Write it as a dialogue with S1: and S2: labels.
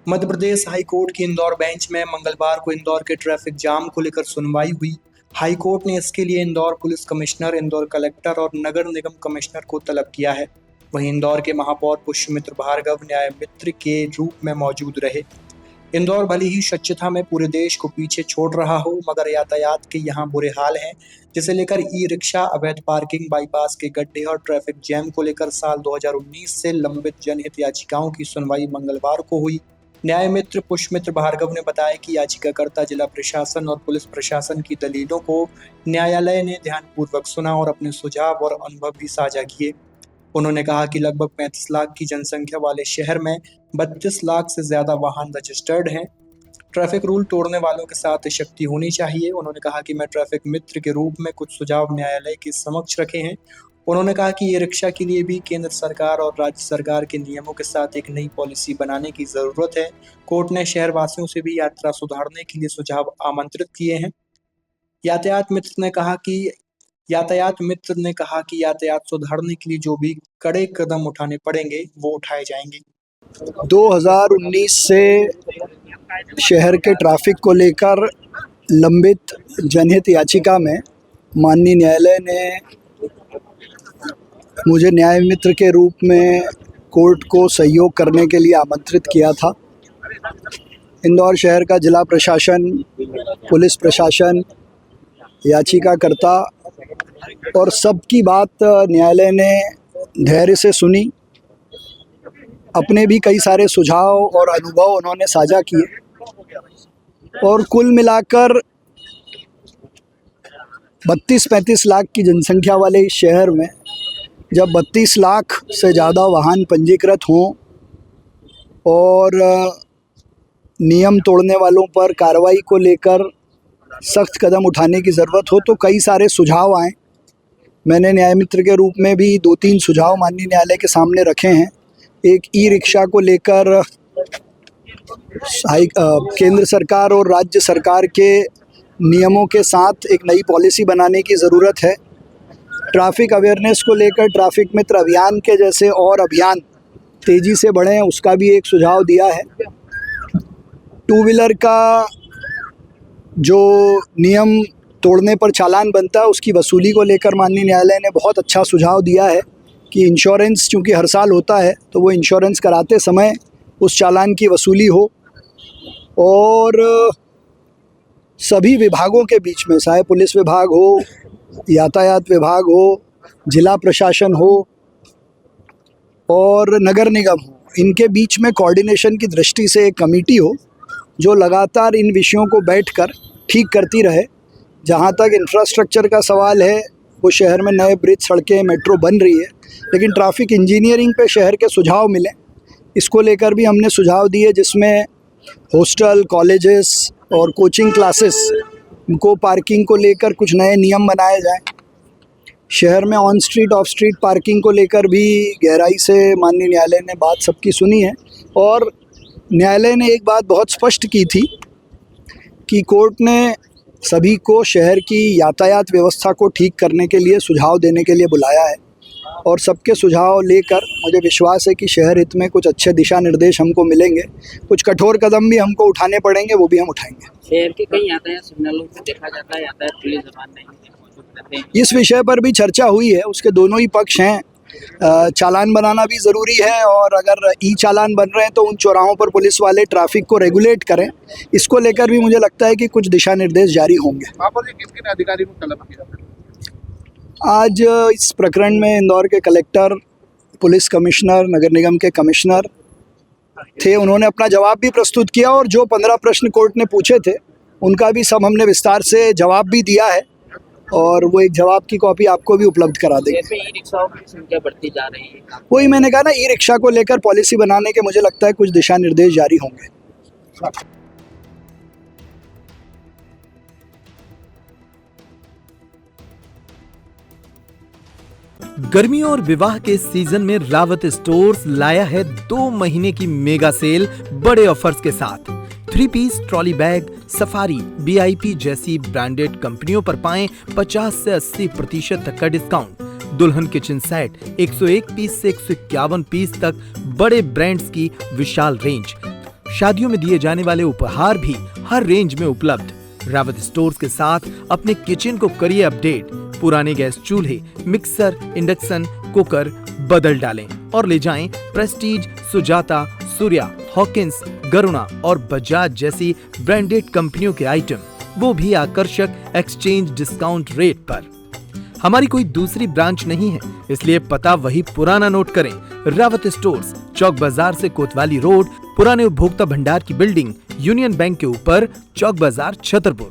S1: Madhya Pradesh high court की Indore bench में मंगलवार को इंदौर के ट्रैफिक जाम को लेकर सुनवाई हुई। हाई कोर्ट ने इसके लिए Indore police commissioner, Indore collector और नगर निगम कमिश्नर को तलब किया है। वहीं इंदौर के महापौर पुष्यमित्र भार्गव न्याय मित्र के रूप में मौजूद रहे। इंदौर भले ही स्वच्छता में पूरे देश को पीछे छोड़ रहा हो, मगर यातायात के यहाँ बुरे हाल हैं, जिसे लेकर ई रिक्शा, अवैध पार्किंग, बाईपास के गड्ढे और ट्रैफिक जैम को लेकर साल 2019 से लंबित जनहित याचिकाओं की सुनवाई मंगलवार को हुई। न्याय मित्र पुष्यमित्र भार्गव ने बताया कि याचिकाकर्ता जिला प्रशासन और पुलिस प्रशासन की दलीलों को न्यायालय ने ध्यानपूर्वक सुना और अपने सुझाव और अनुभव भी साझा किए। उन्होंने कहा कि लगभग 35 लाख की जनसंख्या वाले शहर में 32 लाख से ज्यादा वाहन रजिस्टर्ड हैं। ट्रैफिक रूल तोड़ने वालों के साथ सख्ती होनी चाहिए। उन्होंने कहा कि मैं ट्रैफिक मित्र के रूप में कुछ सुझाव न्यायालय के समक्ष रखे हैं। उन्होंने कहा कि ये रिक्शा के लिए भी केंद्र सरकार और राज्य सरकार के नियमों के साथ एक नई पॉलिसी बनाने की जरूरत है। कोर्ट ने शहरवासियों से भी यात्रा सुधारने के लिए सुझाव आमंत्रित किए हैं। यातायात मित्र ने कहा कि यातायात सुधारने के लिए जो भी कड़े कदम उठाने पड़ेंगे वो उठाए जाएंगे।
S2: 2019 से शहर के ट्रैफिक को लेकर लंबित जनहित याचिका में माननीय न्यायालय ने मुझे न्याय मित्र के रूप में कोर्ट को सहयोग करने के लिए आमंत्रित किया था। इंदौर शहर का जिला प्रशासन, पुलिस प्रशासन, याचिकाकर्ता और सबकी बात न्यायालय ने धैर्य से सुनी। अपने भी कई सारे सुझाव और अनुभव उन्होंने साझा किए और कुल मिलाकर 32-35 लाख की जनसंख्या वाले इस शहर में जब 32 लाख से ज़्यादा वाहन पंजीकृत हों और नियम तोड़ने वालों पर कार्रवाई को लेकर सख्त कदम उठाने की ज़रूरत हो, तो कई सारे सुझाव आए। मैंने न्याय मित्र के रूप में भी 2-3 सुझाव माननीय न्यायालय के सामने रखे हैं। एक ई रिक्शा को लेकर केंद्र सरकार और राज्य सरकार के नियमों के साथ एक नई पॉलिसी बनाने की ज़रूरत है। ट्रैफिक अवेयरनेस को लेकर ट्रैफिक मित्र अभियान के जैसे और अभियान तेज़ी से बढ़ें, उसका भी एक सुझाव दिया है। टू व्हीलर का जो नियम तोड़ने पर चालान बनता है उसकी वसूली को लेकर माननीय न्यायालय ने बहुत अच्छा सुझाव दिया है कि इंश्योरेंस चूँकि हर साल होता है तो वो इंश्योरेंस कराते समय उस चालान की वसूली हो और सभी विभागों के बीच में, चाहे पुलिस विभाग हो, यातायात विभाग हो, जिला प्रशासन हो और नगर निगम हो, इनके बीच में कोऑर्डिनेशन की दृष्टि से एक कमेटी हो जो लगातार इन विषयों को बैठकर ठीक करती रहे। जहाँ तक इंफ्रास्ट्रक्चर का सवाल है, वो शहर में नए ब्रिज, सड़कें, मेट्रो बन रही है, लेकिन ट्रैफिक इंजीनियरिंग पे शहर के सुझाव मिले, इसको लेकर भी हमने सुझाव दिए, जिसमें हॉस्टल, कॉलेजेस और कोचिंग क्लासेस को पार्किंग को लेकर कुछ नए नियम बनाए जाएं। शहर में on street, of street parking को लेकर भी गहराई से माननीय न्यायालय ने बात सबकी सुनी है और न्यायालय ने एक बात बहुत स्पष्ट की थी कि कोर्ट ने सभी को शहर की यातायात व्यवस्था को ठीक करने के लिए सुझाव देने के लिए बुलाया है और सबके सुझाव लेकर मुझे विश्वास है कि शहर हित में कुछ अच्छे दिशा निर्देश हमको मिलेंगे। कुछ कठोर कदम भी हमको उठाने पड़ेंगे, वो भी हम उठाएंगे।
S3: शहर के कई यातायात सिग्नलों को देखा जाता है यातायात पुलिस जवान नहीं मौजूद रहते हैं।
S2: इस विषय पर भी चर्चा हुई है, उसके दोनों ही पक्ष हैं। चालान बनाना भी ज़रूरी है और अगर ई चालान बन रहे हैं तो उन चौराहों पर पुलिस वाले ट्रैफिक को रेगुलेट करें। इसको लेकर भी मुझे लगता है कि कुछ दिशा निर्देश जारी होंगे।
S4: किन अधिकारी को तलब किया?
S2: आज इस प्रकरण में इंदौर के कलेक्टर, पुलिस कमिश्नर, नगर निगम के कमिश्नर थे। उन्होंने अपना जवाब भी प्रस्तुत किया और जो 15 प्रश्न कोर्ट ने पूछे थे उनका भी सब हमने विस्तार से जवाब भी दिया है और वो एक जवाब की कॉपी आपको भी उपलब्ध करा देंगे।
S3: ई रिक्शाओं की संख्या बढ़ती जा रही है,
S2: वही मैंने कहा ना, ई रिक्शा को लेकर पॉलिसी बनाने के मुझे लगता है कुछ दिशा निर्देश जारी होंगे।
S5: गर्मियों और विवाह के सीजन में रावत स्टोर्स लाया है 2 महीने की मेगा सेल बड़े ऑफर्स के साथ। 3 piece trolley bag, safari, VIP जैसी ब्रांडेड कंपनियों पर पाएं 50 से 80% तक का डिस्काउंट। दुल्हन किचन सेट 101 पीस से 151 पीस तक बड़े ब्रांड्स की विशाल रेंज। शादियों में दिए जाने वाले उपहार भी हर रेंज में उपलब्ध। रावत स्टोर्स के साथ अपने किचन को करिए अपडेट। पुराने गैस चूल्हे, मिक्सर, इंडक्शन कुकर बदल डालें और ले जाएं प्रेस्टीज, सुजाता, सूर्या, हॉकिंस, गरुणा और बजाज जैसी ब्रांडेड कंपनियों के आइटम, वो भी आकर्षक एक्सचेंज डिस्काउंट रेट पर। हमारी कोई दूसरी ब्रांच नहीं है, इसलिए पता वही पुराना नोट करें। रावत स्टोर्स, चौक बाजार से कोतवाली रोड, पुराने उपभोक्ता भंडार की बिल्डिंग, यूनियन बैंक के ऊपर, चौक बाजार, छतरपुर।